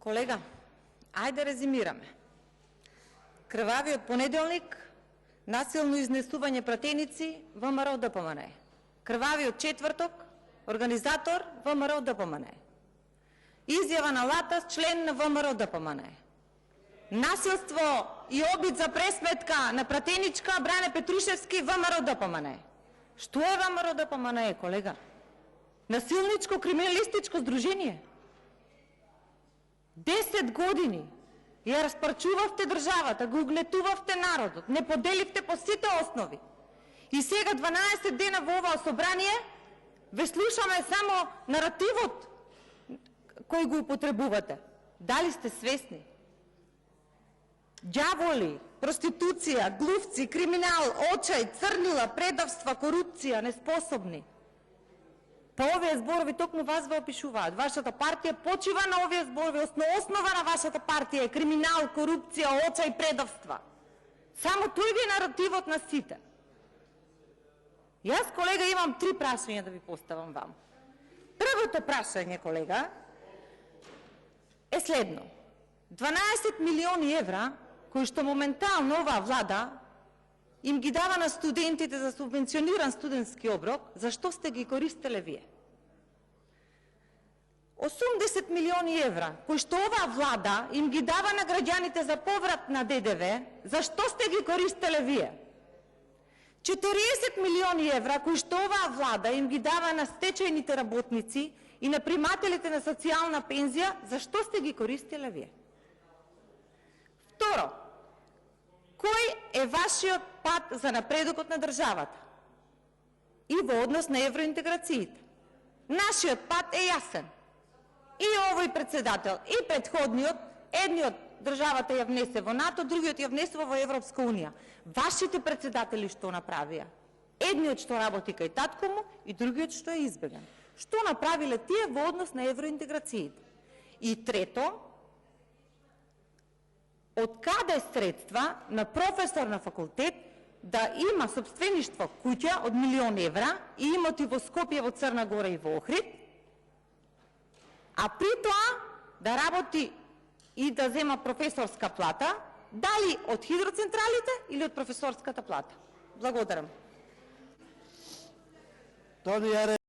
Колега, ајде да резимираме. Крвавиот понеделник, насилно изнесување пратеници, ВМРО ДПМН. Крвавиот четврток, организатор ВМРО ДПМН. Изјава на Латас, член на ВМРО ДПМН. Насилство и обид за пресметка на пратеничка Бране Петрушевски, ВМРО ДПМН. Што е ВМРО ДПМН, колега? Насилничко криминалистичко здружение. 10 години ја распарчувавте државата, го угнетувавте народот, не поделивте по сите основи. И сега 12 дена во оваа собрание ве слушаме само наративот кој го употребувате. Дали сте свесни? Ѓаволи, проституција, глувци, криминал, очај, црнила, предавства, корупција, неспособни. Па овие зборови токму вас ве опишуваат. Вашата партија почива на овие зборови. Основа на вашата партија е криминал, корупција, очај, предавства. Само тој ви е наративот на сите. Јас, колега, имам 3 прашања да ви поставам вам. Првото прашање, колега, е следно. 12 милиони евра, кои што моментално оваа влада им ги дава на студентите за субвенциониран студентски оброк, зашто сте ги користеле вие? 80 милиони евра, кои што оваа влада им ги дава на граѓаните за поврат на ДДВ, зашто сте ги користеле вие? 40 милиони евра, кои што оваа влада им ги дава на стечајните работници и на примателите на социјална пензија, зашто сте ги користеле вие? Второ, кој е вашиот пат за напредокот на државата и во однос на евроинтеграциите? Нашиот пат е јасен. И овој председател, и претходниот, едниот државата ја внесе во НАТО, другиот ја внесува во Европска унија. Вашите председатели што направија? Едниот што работи кај татко му и другиот што е избеган. Што направиле тие во однос на евроинтеграциите? И трето, од каде средства на професор на факултет да има собствеништво куќа од 1.000.000 евра и имоти во Скопје, во Црна Гора и во Охрид, а при тоа да работи и да зема професорска плата, дали од хидроцентралите или од професорската плата? Благодарам.